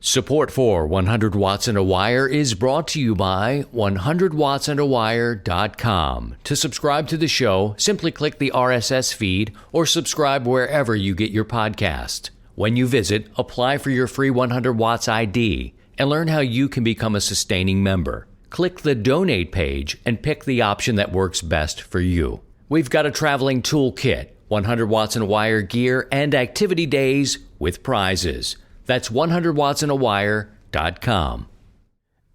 Support for 100 Watts and a Wire is brought to you by 100wattsandawire.com. To subscribe to the show, simply click the RSS feed or subscribe wherever you get your podcast. When you visit, apply for your free 100 Watts ID and learn how you can become a sustaining member. Click the donate page and pick the option that works best for you. We've got a traveling toolkit, 100 Watts and a Wire gear, and activity days with prizes. That's 100wattsandawire.com.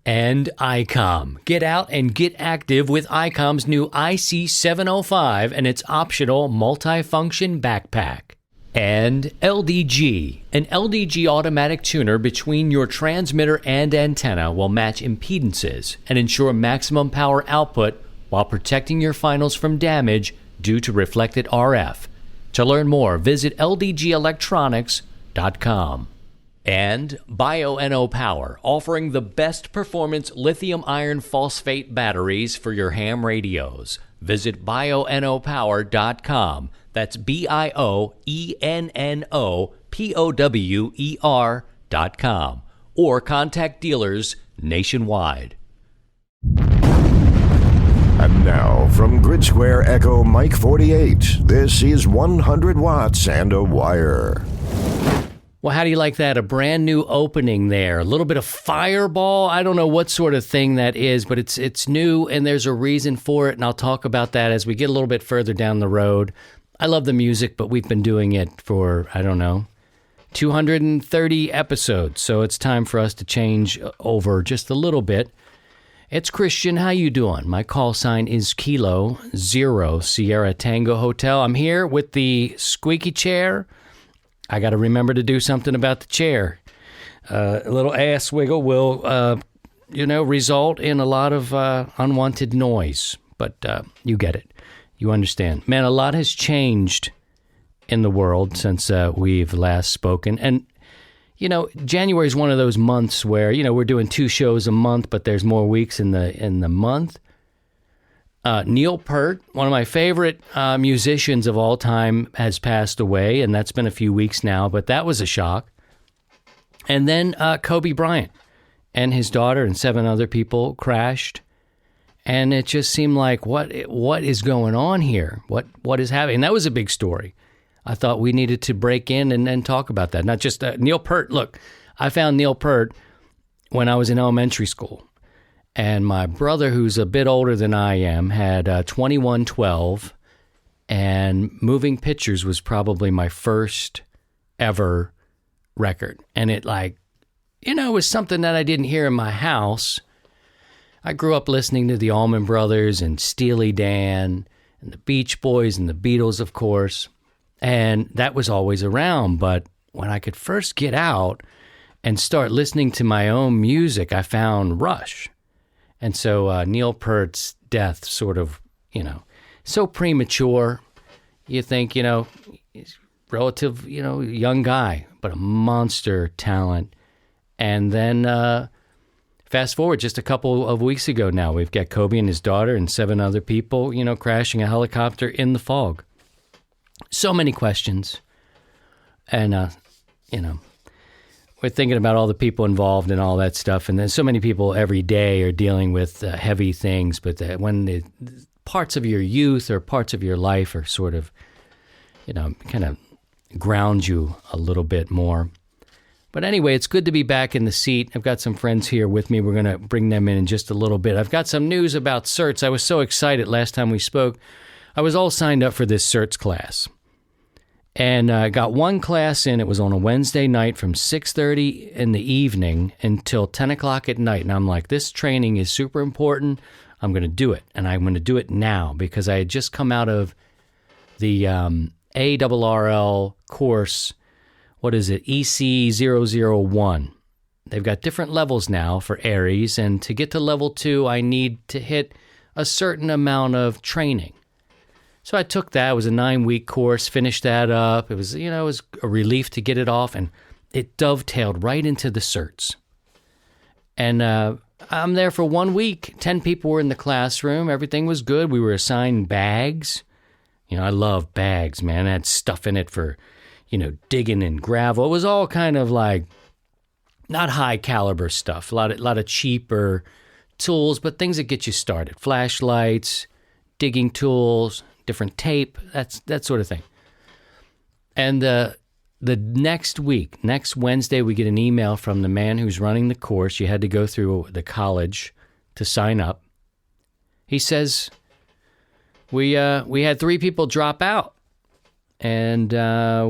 And ICOM. Get out and get active with ICOM's new IC705 and its optional multifunction backpack. And LDG. An LDG automatic tuner between your transmitter and antenna will match impedances and ensure maximum power output while protecting your finals from damage due to reflected RF. To learn more, visit ldgelectronics.com. And BioNO Power, offering the best performance lithium iron phosphate batteries for your ham radios. Visit bionopower.com. That's BIOENNOPOWER.com. Or contact dealers nationwide. And now, from Grid Square Echo Mike 48, this is 100 Watts and a Wire. Well, how do you like that? A brand new opening there. A little bit of Fireball. I don't know what sort of thing that is, but it's new and there's a reason for it, and I'll talk about that as we get a little bit further down the road. I love the music, but we've been doing it for, 230 episodes, so it's time for us to change over just a little bit. It's Christian. How you doing? My call sign is Kilo Zero Sierra Tango Hotel. I'm here with the squeaky chair. I got to remember to do something about the chair. A little ass wiggle will, result in a lot of unwanted noise. But you get it. You understand. Man, a lot has changed in the world since we've last spoken. And, January is one of those months where, we're doing 2 shows a month, but there's more weeks in the month. Neil Peart, one of my favorite musicians of all time, has passed away, and that's been a few weeks now, but that was a shock. And then Kobe Bryant and his daughter and 7 other people crashed, and it just seemed like, what is going on here? What is happening? And that was a big story. I thought we needed to break in and talk about that. Not just Neil Peart. Look, I found Neil Peart when I was in elementary school. And my brother, who's a bit older than I am, had 2112, and Moving Pictures was probably my first ever record. And it was something that I didn't hear in my house. I grew up listening to the Allman Brothers and Steely Dan and the Beach Boys and the Beatles, of course. And that was always around. But when I could first get out and start listening to my own music, I found Rush. And so Neil Peart's death sort of, so premature. You think, he's relative, young guy, but a monster talent. And then fast forward just a couple of weeks ago now, we've got Kobe and his daughter and 7 other people, crashing a helicopter in the fog. So many questions. And, we're thinking about all the people involved and all that stuff. And then so many people every day are dealing with heavy things. But when the parts of your youth or parts of your life are sort of, kind of ground you a little bit more. But anyway, it's good to be back in the seat. I've got some friends here with me. We're going to bring them in just a little bit. I've got some news about CERTs. I was so excited last time we spoke. I was all signed up for this CERTs class. And I got one class in. It was on a Wednesday night from 6:30 in the evening until 10 o'clock at night. And I'm like, this training is super important. I'm going to do it. And I'm going to do it now because I had just come out of the ARRL course. What is it? EC001. They've got different levels now for Aries. And to get to level 2, I need to hit a certain amount of training. So I took that. It was a 9-week course, finished that up. It was, it was a relief to get it off, and it dovetailed right into the certs. And I'm there for 1 week. 10 people were in the classroom. Everything was good. We were assigned bags. I love bags, man. It had stuff in it for, digging in gravel. It was all kind of like, not high caliber stuff, a lot of cheaper tools, but things that get you started. Flashlights, digging tools, different tape, that sort of thing. And the next week, next Wednesday, we get an email from the man who's running the course. You had to go through the college to sign up. He says, we had 3 people drop out, and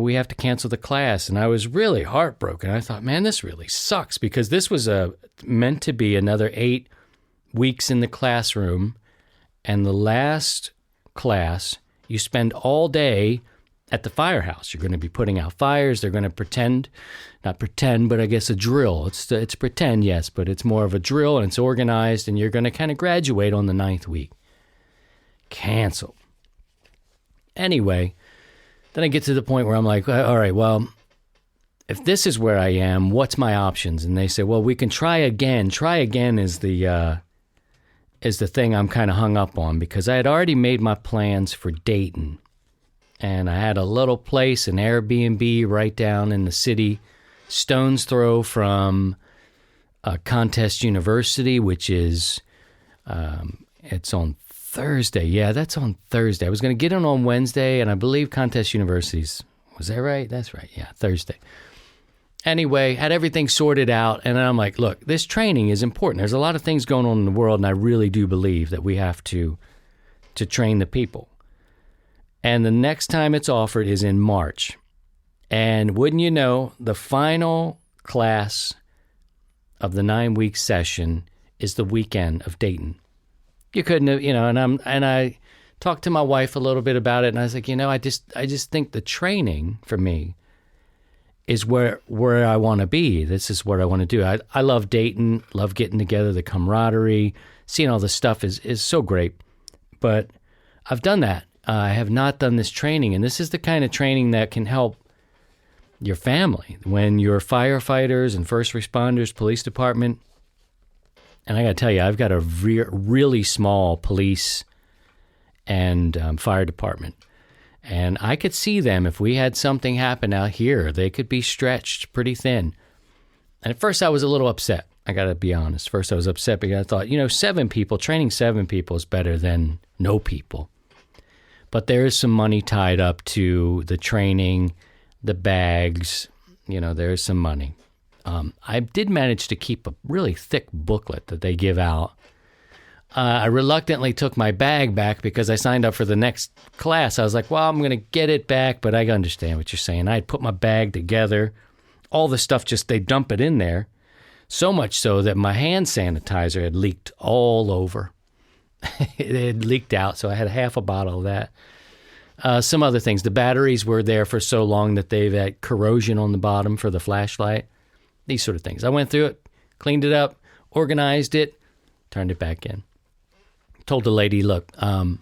we have to cancel the class. And I was really heartbroken. I thought, man, this really sucks, because this was meant to be another 8 weeks in the classroom. And the last class, you spend all day at the firehouse. You're going to be putting out fires. They're going to not pretend, but I guess a drill. It's pretend, yes, but it's more of a drill, and it's organized, and you're going to kind of graduate on the 9th week. Cancel. Anyway, then I get to the point where I'm like, all right, well, if this is where I am, what's my options? And they say, well, we can try again. Try again is the thing I'm kind of hung up on, because I had already made my plans for Dayton. And I had a little place, an Airbnb right down in the city, stone's throw from Contest University, which is, it's on Thursday. Yeah, that's on Thursday. I was going to get in on Wednesday, and I believe Contest University's, was that right? That's right. Yeah, Thursday. Anyway, had everything sorted out, and then I'm like, look, this training is important. There's a lot of things going on in the world, and I really do believe that we have to train the people. And the next time it's offered is in March. And wouldn't you know, the final class of the 9-week session is the weekend of Dayton. You couldn't have, and I talked to my wife a little bit about it, and I was like, I just think the training for me is where I want to be. This is what I want to do. I love Dayton, love getting together, the camaraderie, seeing all this stuff is so great. But I've done that. I have not done this training, and this is the kind of training that can help your family when you're firefighters and first responders, police department. And I got to tell you, I've got a really small police and fire department. And I could see them, if we had something happen out here, they could be stretched pretty thin. And at first I was a little upset. I got to be honest. First I was upset because I thought, 7 people, training 7 people is better than no people. But there is some money tied up to the training, the bags, there's some money. I did manage to keep a really thick booklet that they give out. I reluctantly took my bag back because I signed up for the next class. I was like, well, I'm going to get it back, but I understand what you're saying. I had put my bag together. All the stuff, they dump it in there. So much so that my hand sanitizer had leaked all over. It had leaked out, so I had half a bottle of that. Some other things. The batteries were there for so long that they've had corrosion on the bottom for the flashlight. These sort of things. I went through it, cleaned it up, organized it, turned it back in. Told the lady, look, the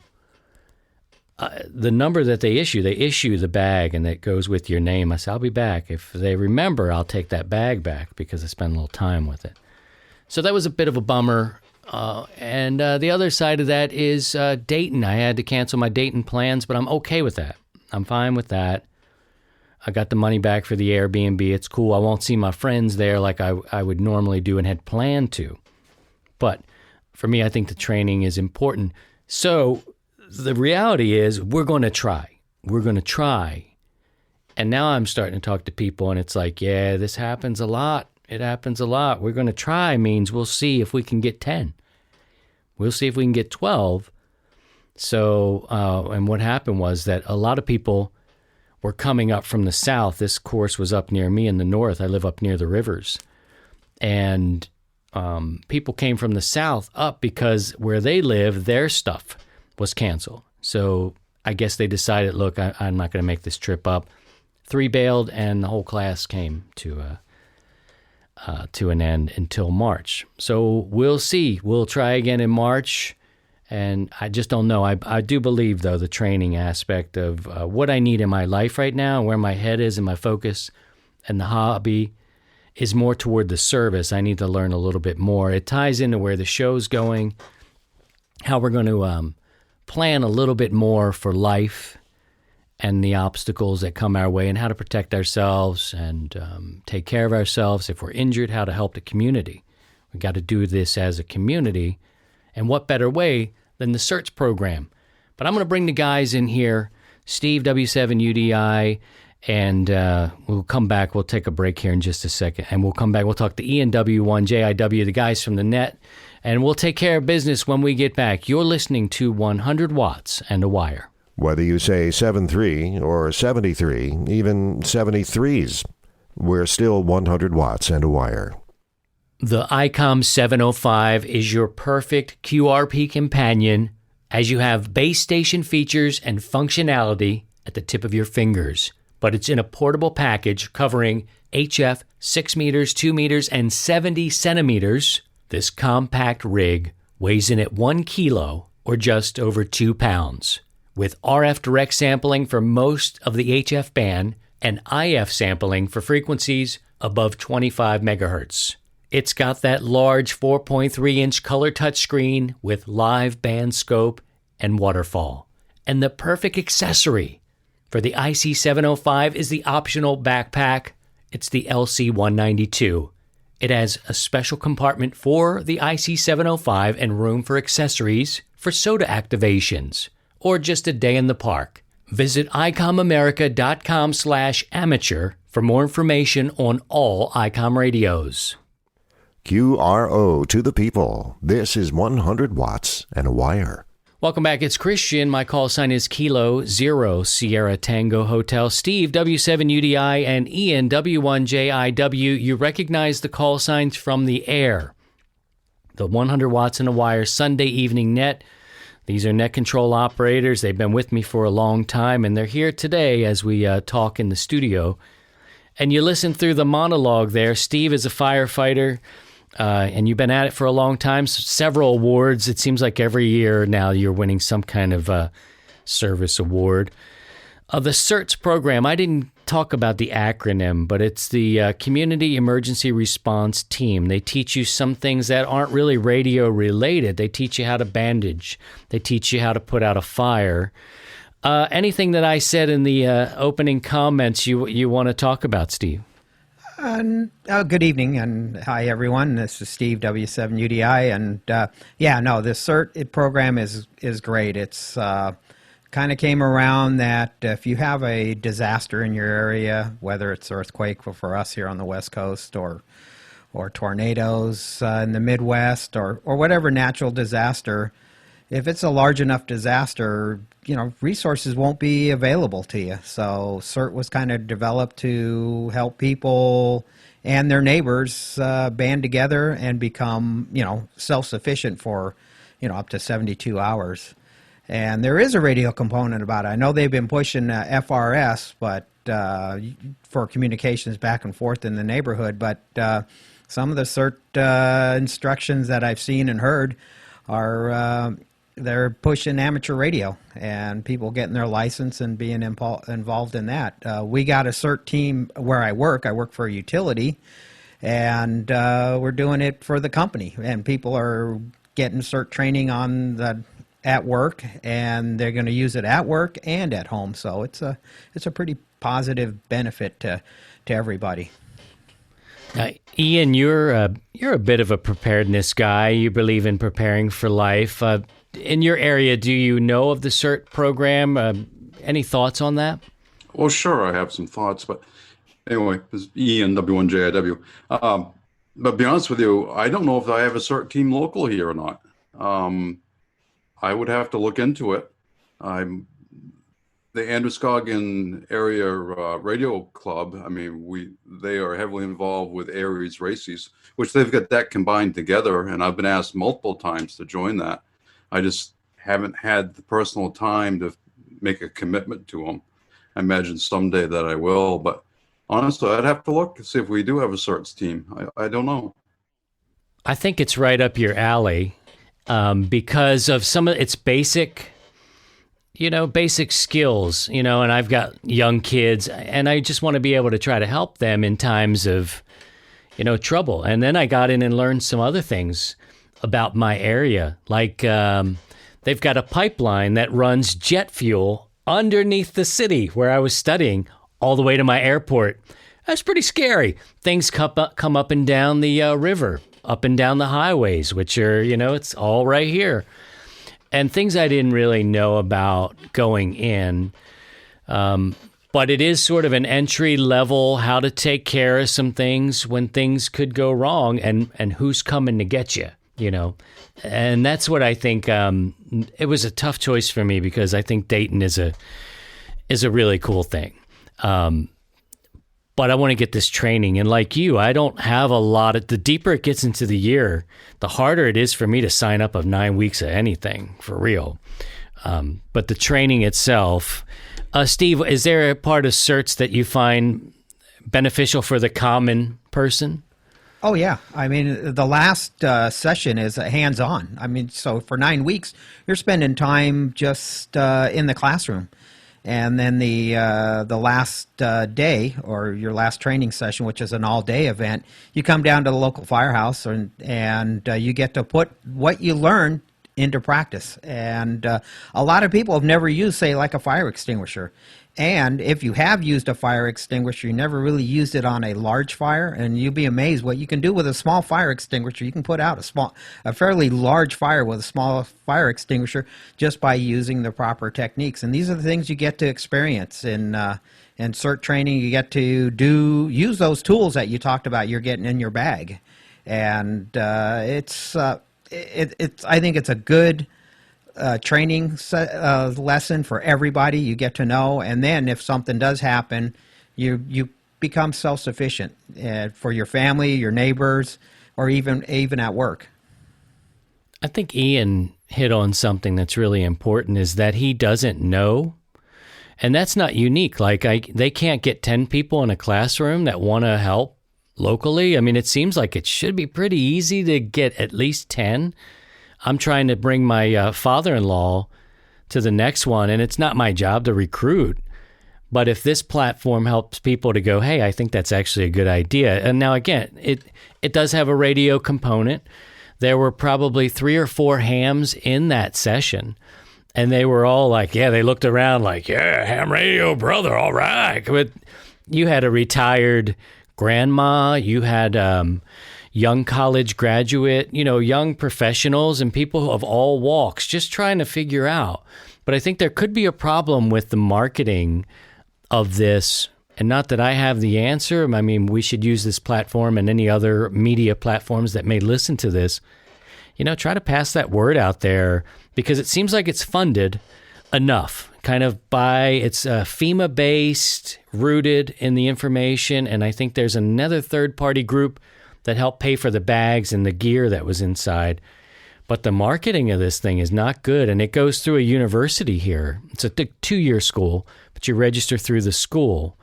number that they issue the bag, and that goes with your name. I said, I'll be back. If they remember, I'll take that bag back because I spent a little time with it. So that was a bit of a bummer. And the other side of that is Dayton. I had to cancel my Dayton plans, but I'm okay with that. I'm fine with that. I got the money back for the Airbnb. It's cool. I won't see my friends there like I would normally do and had planned to. But for me, I think the training is important. So the reality is we're going to try. We're going to try. And now I'm starting to talk to people, and it's like, yeah, this happens a lot. It happens a lot. We're going to try means we'll see if we can get 10. We'll see if we can get 12. So, and what happened was that a lot of people were coming up from the south. This course was up near me in the north. I live up near the rivers. And people came from the south up because where they live, their stuff was canceled. So I guess they decided, look, I'm not going to make this trip up. 3 bailed, and the whole class came to an end until March. So we'll see. We'll try again in March, and I just don't know. I do believe, though, the training aspect of what I need in my life right now, where my head is and my focus, and the hobby is more toward the service. I need to learn a little bit more. It ties into where the show's going, how we're going to plan a little bit more for life, and the obstacles that come our way and how to protect ourselves and take care of ourselves. If we're injured, how to help the community. We got to do this as a community. And what better way than the CERT program? But I'm going to bring the guys in here, Steve, W7UDI, and we'll come back. We'll take a break here in just a second. And we'll come back. We'll talk to Ian, W1JIW, the guys from the net. And we'll take care of business when we get back. You're listening to 100 Watts and a Wire. Whether you say 73 or 73, even 73s, we're still 100 watts and a wire. The ICOM 705 is your perfect QRP companion as you have base station features and functionality at the tip of your fingers. But it's in a portable package covering HF 6 meters, 2 meters, and 70 centimeters. This compact rig weighs in at 1 kilo or just over 2 pounds. With RF direct sampling for most of the HF band and IF sampling for frequencies above 25 megahertz. It's got that large 4.3-inch color touchscreen with live band scope and waterfall. And the perfect accessory for the IC705 is the optional backpack. It's the LC192. It has a special compartment for the IC705 and room for accessories for soda activations or just a day in the park. Visit icomamerica.com/amateur for more information on all ICOM radios. QRO to the people. This is 100 watts and a wire. Welcome back. It's Christian. My call sign is Kilo Zero Sierra Tango Hotel. Steve, W7UDI, and Ian, W1JIW. You recognize the call signs from the air. The 100 watts and a wire Sunday evening net. These are net control operators. They've been with me for a long time, and they're here today as we talk in the studio. And you listen through the monologue there. Steve is a firefighter, and you've been at it for a long time. Several awards. It seems like every year now you're winning some kind of service award. The CERT program, I didn't talk about the acronym, but it's the Community Emergency Response Team. They teach you some things that aren't really radio related. They teach you how to bandage. They teach you how to put out a fire. Anything that I said in the opening comments you want to talk about, Steve? Good evening, and hi, everyone. This is Steve, W7UDI, and the CERT program is great. It's kind of came around that if you have a disaster in your area, whether it's earthquake for us here on the West Coast or tornadoes in the Midwest or whatever natural disaster, if it's a large enough disaster, resources won't be available to you. So CERT was kind of developed to help people and their neighbors band together and become, self-sufficient for, up to 72 hours. And there is a radio component about it. I know they've been pushing FRS, but for communications back and forth in the neighborhood. But some of the CERT instructions that I've seen and heard are they're pushing amateur radio and people getting their license and being involved in that. We got a CERT team where I work. I work for a utility, and we're doing it for the company. And people are getting CERT training at work, and they're going to use it at work and at home. So it's a pretty positive benefit to everybody. Ian, you're a bit of a preparedness guy. You believe in preparing for life. In your area, do you know of the CERT program? Any thoughts on that? Well, sure, I have some thoughts, but anyway, this is Ian, W1JIW. But to be honest with you, I don't know if I have a CERT team local here or not. I would have to look into it. The Androscoggin Area Radio Club, they are heavily involved with Aries races, which they've got that combined together, and I've been asked multiple times to join that. I just haven't had the personal time to make a commitment to them. I imagine someday that I will, but honestly, I'd have to look to see if we do have a CERTs team. I don't know. I think it's right up your alley because of some of its basic skills, and I've got young kids, and I just want to be able to try to help them in times of, trouble. And then I got in and learned some other things about my area, like they've got a pipeline that runs jet fuel underneath the city where I was studying all the way to my airport. That's pretty scary. Things come up and down the river, up and down the highways, which are, it's all right here. And things I didn't really know about going in. But it is sort of an entry level, how to take care of some things when things could go wrong and who's coming to get you, And that's what I think, it was a tough choice for me because I think Dayton is a really cool thing. But I want to get this training. And like you, I don't have a lot of, the deeper it gets into the year, the harder it is for me to sign up of 9 weeks of anything for real. But the training itself, Steve, is there a part of CERTs that you find beneficial for the common person? Oh, yeah. I mean, the last session is hands-on. I mean, so for 9 weeks, you're spending time just in the classroom. And then the last day, or your last training session, which is an all-day event, you come down to the local firehouse and you get to put what you learn into practice. And a lot of people have never used, say, like a fire extinguisher. And if you have used a fire extinguisher, you never really used it on a large fire, and you'll be amazed what you can do with a small fire extinguisher. You can put out a fairly large fire with a small fire extinguisher just by using the proper techniques. And these are the things you get to experience in CERT training. You get to use those tools that you talked about you're getting in your bag. And I think it's a good training lesson for everybody. You get to know, and then if something does happen, you become self-sufficient for your family, your neighbors, or even at work. I think Ian hit on something that's really important, is that he doesn't know, and that's not unique. Like they can't get 10 people in a classroom that want to help locally. I mean, it seems like it should be pretty easy to get at least 10. I'm trying to bring my father-in-law to the next one, and it's not my job to recruit. But if this platform helps people to go, hey, I think that's actually a good idea. And now, again, it does have a radio component. There were probably 3 or 4 hams in that session, and they were all like, yeah, they looked around like, yeah, ham radio, brother, all right. But you had a retired grandma, you had young college graduate, young professionals and people of all walks just trying to figure out. But I think there could be a problem with the marketing of this, and not that I have the answer. I mean, we should use this platform and any other media platforms that may listen to this, try to pass that word out there, because it seems like it's funded enough, kind of it's FEMA-based, rooted in the information, and I think there's another third-party group that helped pay for the bags and the gear that was inside. But the marketing of this thing is not good, and it goes through a university here. It's a 2-year school, but you register through the school.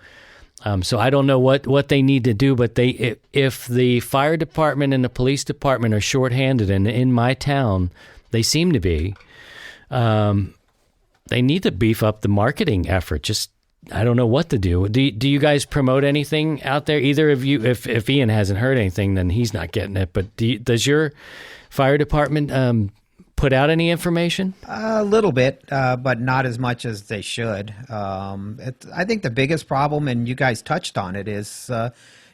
So I don't know what they need to do, but if the fire department and the police department are shorthanded, and in my town they seem to be, they need to beef up the marketing effort. I don't know what to do. Do you guys promote anything out there? Either of you, if Ian hasn't heard anything, then he's not getting it. But does your fire department put out any information? A little bit, but not as much as they should. I think the biggest problem, and you guys touched on it, is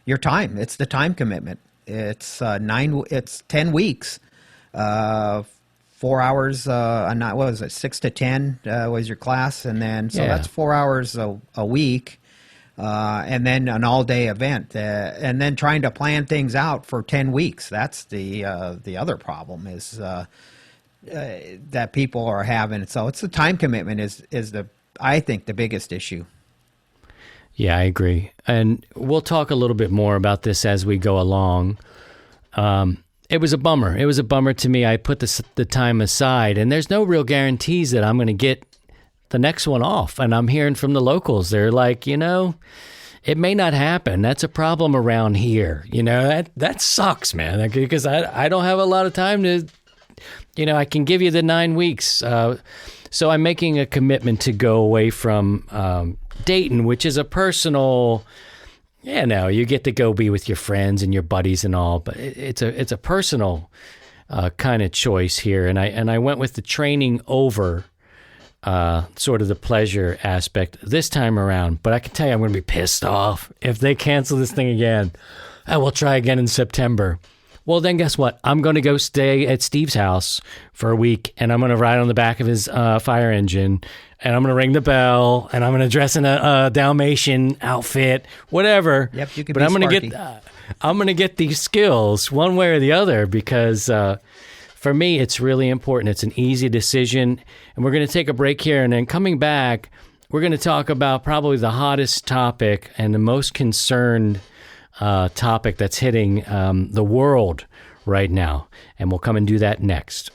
your time. It's the time commitment. It's 10 weeks. 4 hours, what was it, 6 to 10 was your class, and then that's 4 hours a week, and then an all-day event, and then trying to plan things out for 10 weeks. That's the other problem is that people are having. So it's the time commitment is I think the biggest issue. Yeah, I agree, and we'll talk a little bit more about this as we go along. It was a bummer. It was a bummer to me. I put the time aside, and there's no real guarantees that I'm going to get the next one off. And I'm hearing from the locals. They're like, it may not happen. That's a problem around here. That sucks, man, because I don't have a lot of time to, I can give you the 9 weeks. So I'm making a commitment to go away from Dayton, which is a personal... Yeah, no, you get to go be with your friends and your buddies and all, but it's a personal kind of choice here, and I went with the training over sort of the pleasure aspect this time around. But I can tell you I'm going to be pissed off if they cancel this thing again. I will try again in September. Well, then guess what? I'm going to go stay at Steve's house for a week, and I'm going to ride on the back of his fire engine, and I'm going to ring the bell, and I'm going to dress in a Dalmatian outfit, whatever. Yep, you could but be I'm going Sparky. to get I'm going to get these skills one way or the other because for me it's really important. It's an easy decision, and we're going to take a break here, and then coming back, we're going to talk about probably the hottest topic and the most concerned topic that's hitting the world right now, and we'll come and do that next.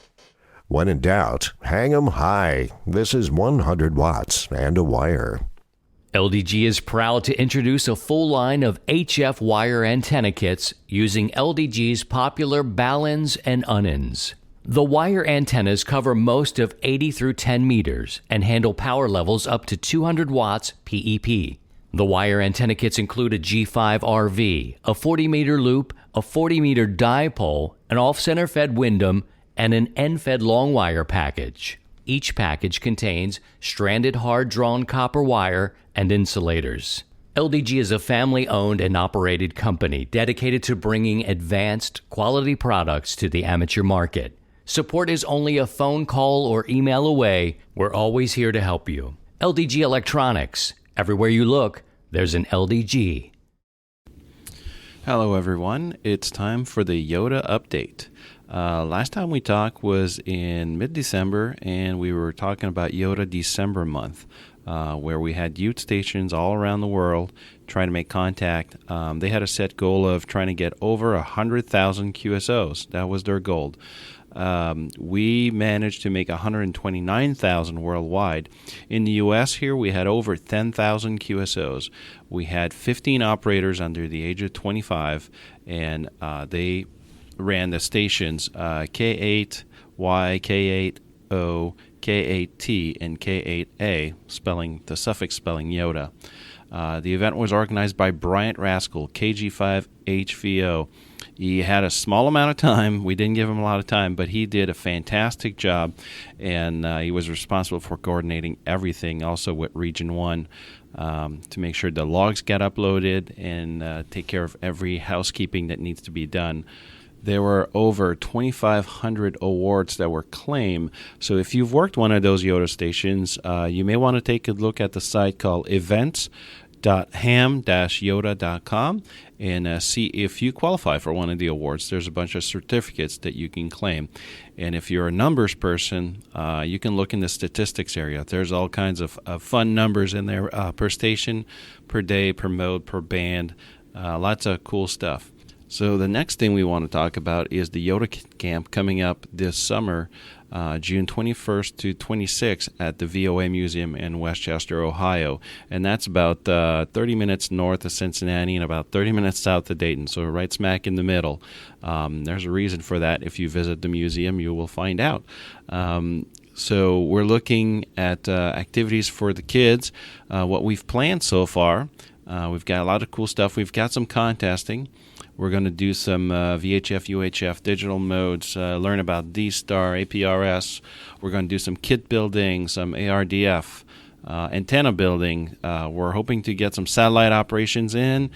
When in doubt, hang 'em high. This is 100 watts and a wire. LDG is proud to introduce a full line of HF wire antenna kits using LDG's popular Ballons and Unnins. The wire antennas cover most of 80 through 10 meters and handle power levels up to 200 watts PEP. The wire antenna kits include a G5 RV, a 40-meter loop, a 40-meter dipole, an off-center fed Windom, and an end-fed long wire package. Each package contains stranded hard-drawn copper wire and insulators. LDG is a family-owned and operated company dedicated to bringing advanced, quality products to the amateur market. Support is only a phone call or email away. We're always here to help you. LDG Electronics. Everywhere you look, there's an LDG. Hello, everyone. It's time for the Yoda update. Last time we talked was in mid-December, and we were talking about Yoda December month, where we had youth stations all around the world trying to make contact. They had a set goal of trying to get over 100,000 QSOs. That was their goal. We managed to make 129,000 worldwide. In the U.S. here, we had over 10,000 QSOs. We had 15 operators under the age of 25, and they ran the stations K8Y, K8O, K8T, and K8A, spelling the suffix spelling Yoda. The event was organized by Bryant Rascal, KG5HVO. He had a small amount of time. We didn't give him a lot of time, but he did a fantastic job, and he was responsible for coordinating everything, also with Region 1, to make sure the logs get uploaded and take care of every housekeeping that needs to be done. There were over 2,500 awards that were claimed. So if you've worked one of those Yoda stations, you may want to take a look at the site called events.ham-yoda.com and see if you qualify for one of the awards. There's a bunch of certificates that you can claim. And if you're a numbers person, you can look in the statistics area. There's all kinds of fun numbers in there per station, per day, per mode, per band. Lots of cool stuff. So the next thing we want to talk about is the Yoda Camp coming up this summer, June 21st to 26th at the VOA Museum in Westchester, Ohio. And that's about 30 minutes north of Cincinnati and about 30 minutes south of Dayton, so right smack in the middle. There's a reason for that. If you visit the museum, you will find out. So we're looking at activities for the kids. What we've planned so far, we've got a lot of cool stuff. We've got some contesting. We're going to do some VHF, UHF digital modes, learn about D-Star, APRS. We're going to do some kit building, some ARDF, antenna building. We're hoping to get some satellite operations in,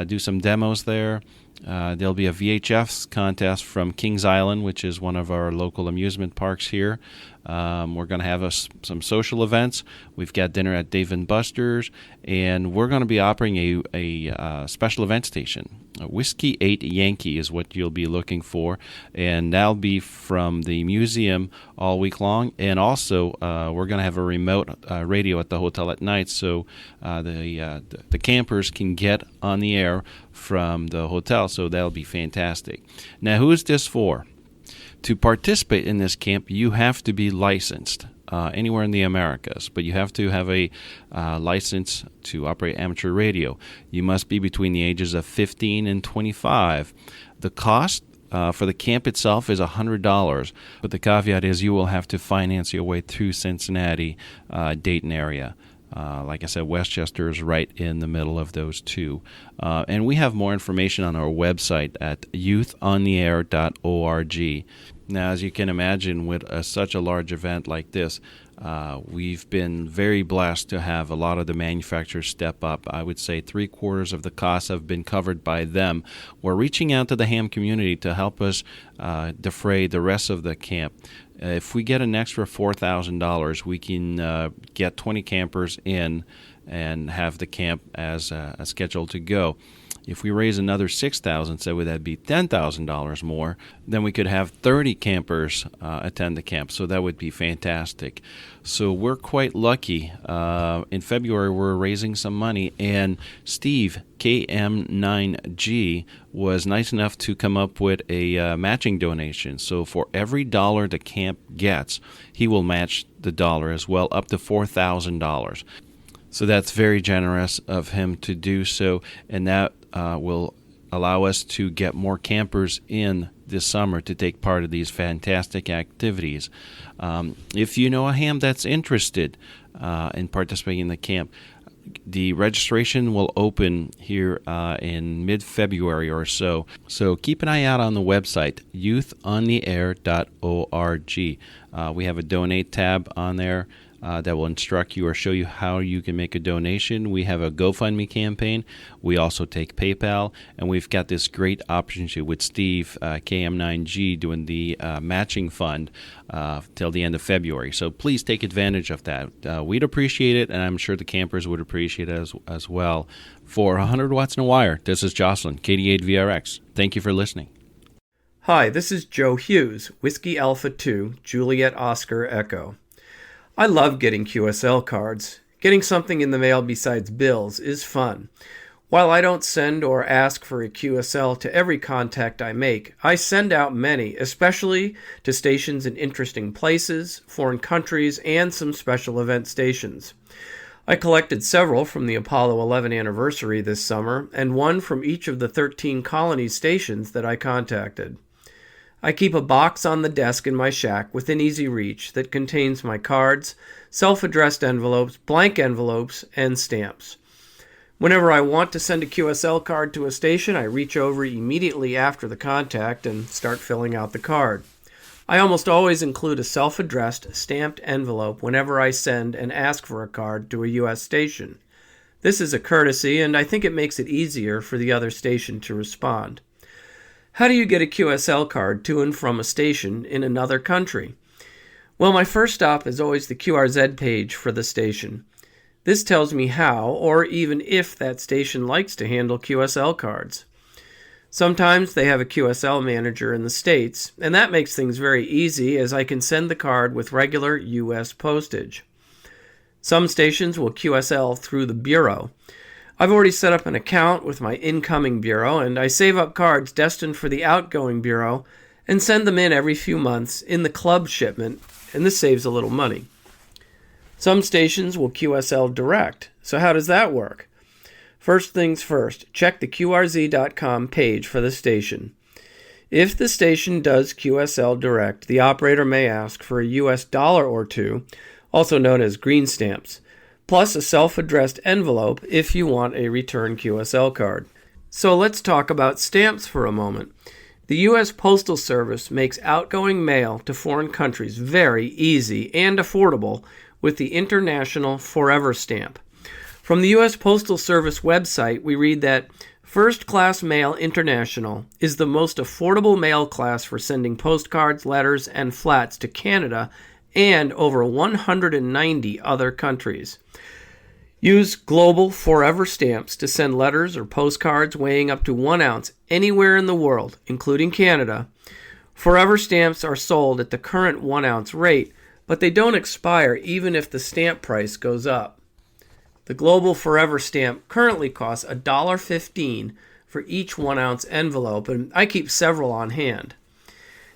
do some demos there. There'll be a VHF contest from Kings Island, which is one of our local amusement parks here. We're going to have some social events. We've got dinner at Dave & Buster's, and we're going to be operating a special event station. Whiskey 8 Yankee is what you'll be looking for, and that'll be from the museum all week long. And also, we're going to have a remote radio at the hotel at night, so the campers can get on the air from the hotel, so that'll be fantastic. Now, who is this for? To participate in this camp, you have to be licensed anywhere in the Americas, but you have to have a license to operate amateur radio. You must be between the ages of 15 and 25. The cost for the camp itself is $100, but the caveat is you will have to finance your way through Cincinnati, Dayton area. Like I said, Westchester is right in the middle of those two. And we have more information on our website at youthontheair.org. Now, as you can imagine, with such a large event like this, We've been very blessed to have a lot of the manufacturers step up. I would say 3/4 of the costs have been covered by them. We're reaching out to the ham community to help us defray the rest of the camp. If we get an extra $4,000, we can get 20 campers in and have the camp as scheduled to go. If we raise another $6,000, so that'd be $10,000 more, then we could have 30 campers attend the camp. So that would be fantastic. So we're quite lucky. In February, we're raising some money, and Steve, KM9G, was nice enough to come up with a matching donation. So for every dollar the camp gets, he will match the dollar as well, up to $4,000. So that's very generous of him to do so, and that will allow us to get more campers in this summer to take part of these fantastic activities. If you know a ham that's interested in participating in the camp, the registration will open here in mid-February or so. So keep an eye out on the website, youthontheair.org. We have a donate tab on there that will instruct you or show you how you can make a donation. We have a GoFundMe campaign. We also take PayPal, and we've got this great opportunity with Steve, KM9G, doing the matching fund till the end of February. So please take advantage of that. We'd appreciate it, and I'm sure the campers would appreciate it as well. For 100 Watts in a Wire, this is Jocelyn, KD8VRX. Thank you for listening. Hi, this is Joe Hughes, Whiskey Alpha 2, Juliet Oscar Echo. I love getting QSL cards. Getting something in the mail besides bills is fun. While I don't send or ask for a QSL to every contact I make, I send out many, especially to stations in interesting places, foreign countries, and some special event stations. I collected several from the Apollo 11 anniversary this summer, and one from each of the 13 colony stations that I contacted. I keep a box on the desk in my shack within easy reach that contains my cards, self-addressed envelopes, blank envelopes, and stamps. Whenever I want to send a QSL card to a station, I reach over immediately after the contact and start filling out the card. I almost always include a self-addressed, stamped envelope whenever I send and ask for a card to a U.S. station. This is a courtesy, and I think it makes it easier for the other station to respond. How do you get a QSL card to and from a station in another country? Well, my first stop is always the QRZ page for the station. This tells me how, or even if, that station likes to handle QSL cards. Sometimes they have a QSL manager in the States, and that makes things very easy as I can send the card with regular U.S. postage. Some stations will QSL through the Bureau. I've already set up an account with my incoming bureau, and I save up cards destined for the outgoing bureau and send them in every few months in the club shipment, and this saves a little money. Some stations will QSL direct, so how does that work? First things first, check the QRZ.com page for the station. If the station does QSL direct, the operator may ask for a US dollar or two, also known as green stamps, plus a self-addressed envelope if you want a return QSL card. So let's talk about stamps for a moment. The U.S. Postal Service makes outgoing mail to foreign countries very easy and affordable with the International Forever Stamp. From the U.S. Postal Service website, we read that First Class Mail International is the most affordable mail class for sending postcards, letters, and flats to Canada and over 190 other countries. Use Global Forever Stamps to send letters or postcards weighing up to 1 ounce anywhere in the world, including Canada. Forever Stamps are sold at the current 1 ounce rate, but they don't expire even if the stamp price goes up. The Global Forever Stamp currently costs $1.15 for each 1 ounce envelope, and I keep several on hand.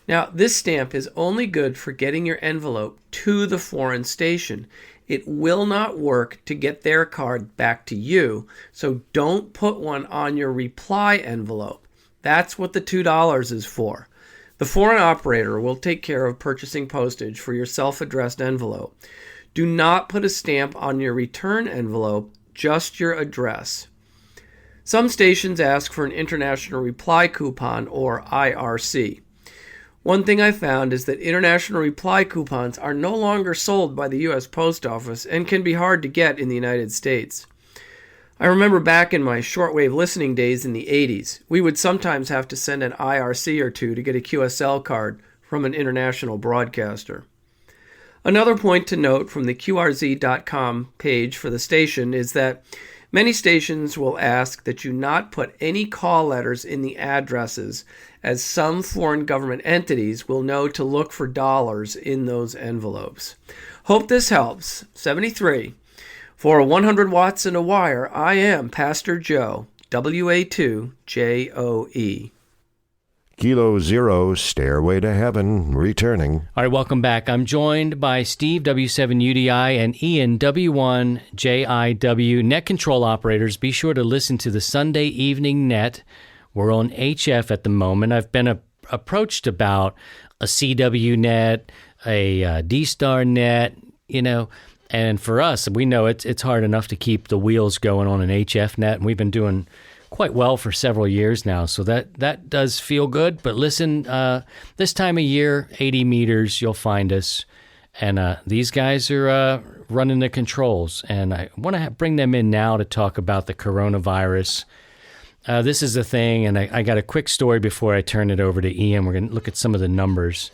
Now, this stamp is only good for getting your envelope to the foreign station. It will not work to get their card back to you, so don't put one on your reply envelope. That's what the $2 is for. The foreign operator will take care of purchasing postage for your self-addressed envelope. Do not put a stamp on your return envelope, just your address. Some stations ask for an international reply coupon, or IRC. One thing I found is that international reply coupons are no longer sold by the U.S. Post Office and can be hard to get in the United States. I remember back in my shortwave listening days in the 80s, we would sometimes have to send an IRC or two to get a QSL card from an international broadcaster. Another point to note from the QRZ.com page for the station is that many stations will ask that you not put any call letters in the addresses, as some foreign government entities will know to look for dollars in those envelopes. Hope this helps. 73. For 100 watts and a wire, I am Pastor Joe, WA2JOE. Kilo Zero, Stairway to Heaven, returning. All right, welcome back. I'm joined by Steve, W7UDI, and Ian, W1JIW, net control operators. Be sure to listen to the Sunday Evening Net. We're on HF at the moment. I've been approached about a CW net, a D-Star net, and for us, we know it's hard enough to keep the wheels going on an HF net, and we've been doing quite well for several years now, so that does feel good. But listen, this time of year, 80 meters, you'll find us, and these guys are running the controls, and I want to bring them in now to talk about the coronavirus. This is the thing, and I got a quick story before I turn it over to Ian. We're going to look at some of the numbers.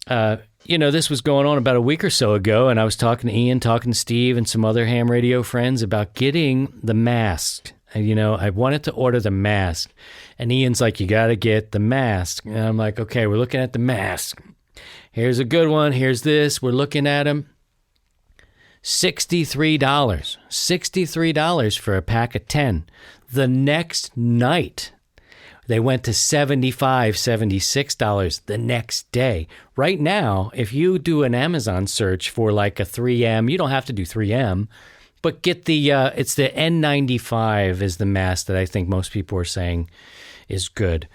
This was going on about a week or so ago, and I was talking to Ian, talking to Steve, and some other ham radio friends about getting the mask. I wanted to order the mask, and Ian's like, you got to get the mask. And I'm like, okay, we're looking at the mask. Here's a good one. Here's this. We're looking at them. $63. $63 for a pack of 10. The next night, they went to $75, $76 the next day. Right now, if you do an Amazon search for like a 3M, you don't have to do 3M, but get it's the N95 is the mask that I think most people are saying is good.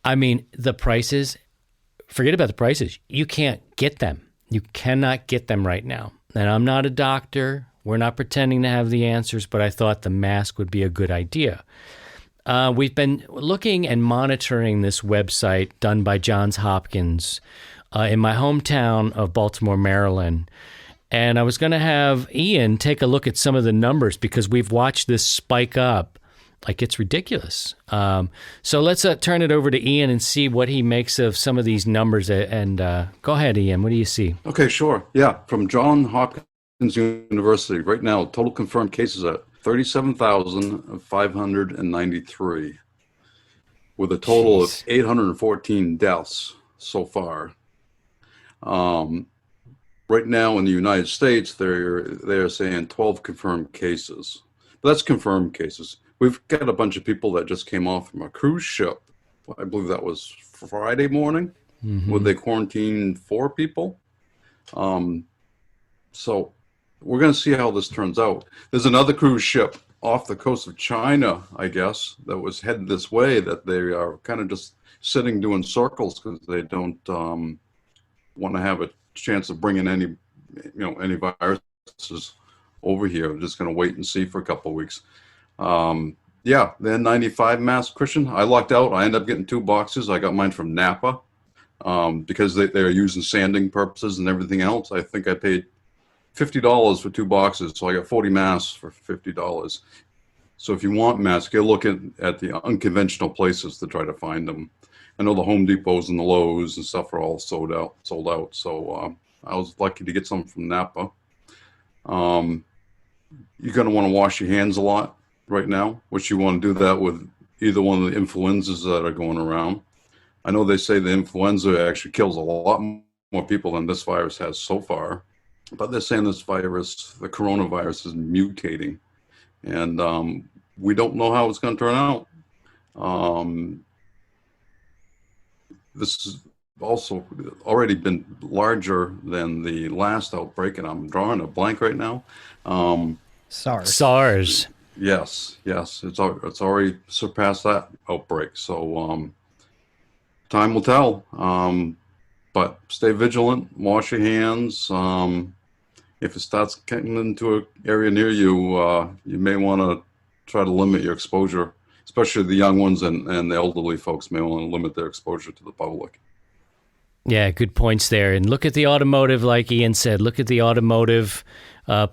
I mean, the prices, forget about the prices. You can't get them. You cannot get them right now. And I'm not a doctor. We're not pretending to have the answers, but I thought the mask would be a good idea. We've been looking and monitoring this website done by Johns Hopkins in my hometown of Baltimore, Maryland. And I was going to have Ian take a look at some of the numbers because we've watched this spike up like it's ridiculous. So let's turn it over to Ian and see what he makes of some of these numbers. And go ahead, Ian. What do you see? Okay, sure. Yeah, from Johns Hopkins University, right now, total confirmed cases at 37,593, with a total of 814 deaths so far. Right now in the United States, they're saying 12 confirmed cases. But that's confirmed cases. We've got a bunch of people that just came off from a cruise ship. I believe that was Friday morning, where they quarantined 4 people. So we're going to see how this turns out. There's another cruise ship off the coast of China, I guess, that was headed this way, that they are kind of just sitting doing circles because they don't want to have a chance of bringing any viruses over here. I'm just going to wait and see for a couple of weeks. The N95 mask, Christian, I lucked out. I ended up getting 2 boxes. I got mine from Napa because they're using sanding purposes and everything else. I think I paid $50 for 2 boxes, so I got 40 masks for $50. So if you want masks, you're looking at the unconventional places to try to find them. I know the Home Depots and the Lowe's and stuff are all sold out. So I was lucky to get some from Napa. You're going to want to wash your hands a lot right now, which you want to do that with either one of the influenzas that are going around. I know they say the influenza actually kills a lot more people than this virus has so far, but they're saying this virus, the coronavirus, is mutating, and we don't know how it's going to turn out. This has also already been larger than the last outbreak, and I'm drawing a blank right now. SARS. Yes, it's already surpassed that outbreak. So time will tell. But stay vigilant, wash your hands. If it starts getting into an area near you, you may want to try to limit your exposure, especially the young ones and the elderly folks may want to limit their exposure to the public. Yeah, good points there. And look at the automotive, like Ian said, look at the automotive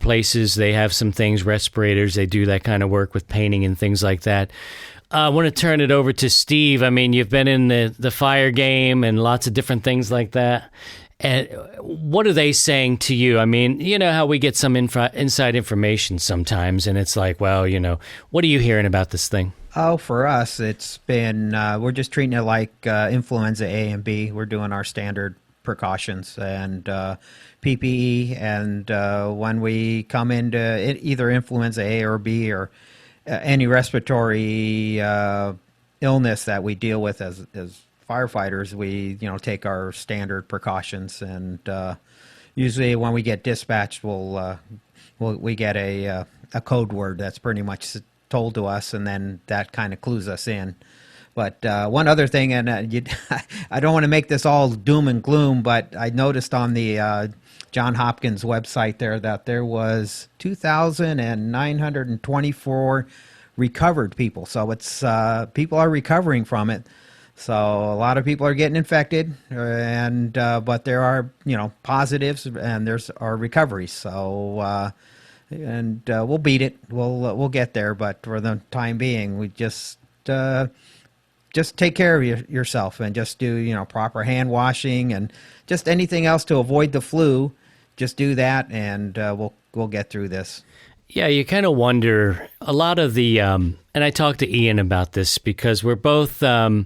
places. They have some things, respirators. They do that kind of work with painting and things like that. I want to turn it over to Steve. I mean, you've been in the fire game and lots of different things like that. And what are they saying to you? I mean, you know how we get some inside information sometimes, and it's like, well, you know, what are you hearing about this thing? Oh, for us, it's been, we're just treating it like influenza A and B. We're doing our standard precautions and PPE. And when we come into either influenza A or B or any respiratory illness that we deal with as firefighters, we take our standard precautions. And usually when we get dispatched, we get a code word that's pretty much told to us, and then that kind of clues us in. But one other thing, and I don't want to make this all doom and gloom, but I noticed on the John Hopkins website there that there was 2,924 recovered people. So it's people are recovering from it. So a lot of people are getting infected, and but there are positives and there's our recoveries. So. We'll beat it. We'll get there. But for the time being, we just take care of yourself and just do proper hand washing and just anything else to avoid the flu. Just do that, and we'll get through this. Yeah, you kind of wonder a lot of the and I talked to Ian about this because we're both. Well,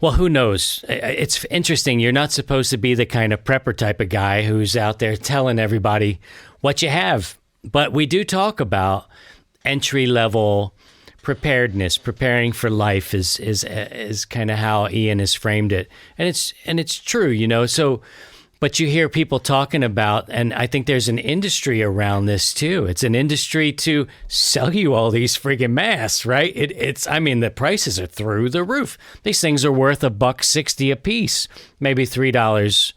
who knows? It's interesting. You're not supposed to be the kind of prepper type of guy who's out there telling everybody what you have. But we do talk about entry-level preparedness. Preparing for life is kind of how Ian has framed it, and it's true, So, but you hear people talking about, and I think there's an industry around this too. It's an industry to sell you all these friggin' masks, right? I mean, the prices are through the roof. These things are worth $1.60 a piece, maybe $3,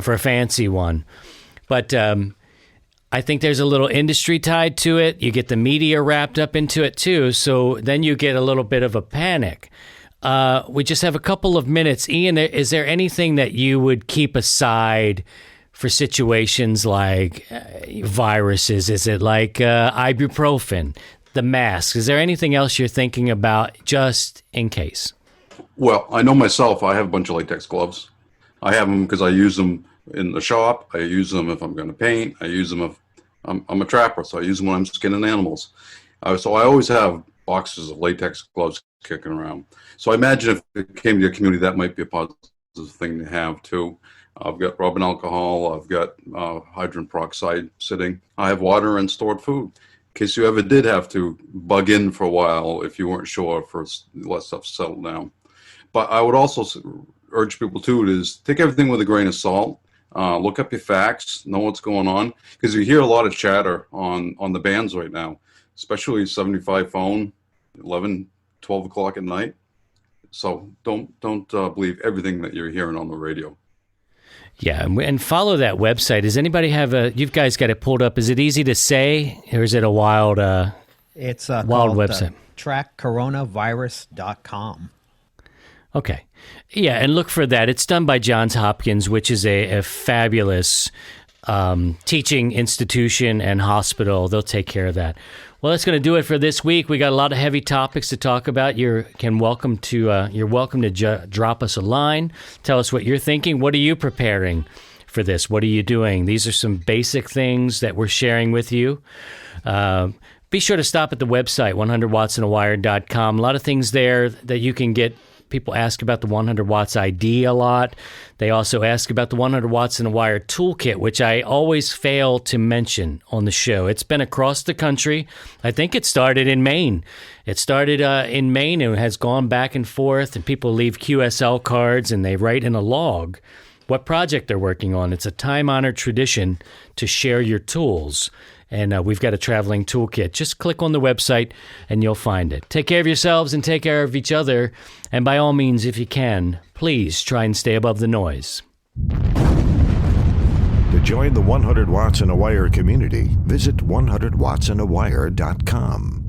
for a fancy one, but. I think there's a little industry tied to it. You get the media wrapped up into it too. So then you get a little bit of a panic. We just have a couple of minutes. Ian, is there anything that you would keep aside for situations like viruses? Is it like ibuprofen, the masks? Is there anything else you're thinking about just in case? Well, I know myself, I have a bunch of latex gloves. I have them because I use them in the shop. I use them if I'm going to paint. I use them if I'm a trapper, so I use them when I'm skinning animals. So I always have boxes of latex gloves kicking around. So I imagine if it came to your community, that might be a positive thing to have too. I've got rubbing alcohol. I've got hydrogen peroxide sitting. I have water and stored food in case you ever did have to bug in for a while if you weren't sure for let stuff settle down. But I would also urge people too is take everything with a grain of salt. Look up your facts, know what's going on, because you hear a lot of chatter on the bands right now, especially 75 phone, 11, 12 o'clock at night. So don't believe everything that you're hearing on the radio. Yeah, and follow that website. Does anybody have you guys got it pulled up? Is it easy to say, or is it a wild? It's wild website. trackcoronavirus.com. Okay. Yeah, and look for that. It's done by Johns Hopkins, which is a fabulous teaching institution and hospital. They'll take care of that. Well, that's going to do it for this week. We got a lot of heavy topics to talk about. You're welcome to drop us a line. Tell us what you're thinking. What are you preparing for this? What are you doing? These are some basic things that we're sharing with you. Be sure to stop at the website, 100wattsinawire.com. A lot of things there that you can get. People ask about the 100 Watts ID a lot. They also ask about the 100 Watts in a Wire toolkit, which I always fail to mention on the show. It's been across the country. I think it started in Maine. It started in Maine and has gone back and forth, and people leave QSL cards and they write in a log what project they're working on. It's a time-honored tradition to share your tools. And we've got a traveling toolkit. Just click on the website and you'll find it. Take care of yourselves and take care of each other. And by all means, if you can, please try and stay above the noise. To join the 100 Watts in a Wire community, visit 100wattsinawire.com.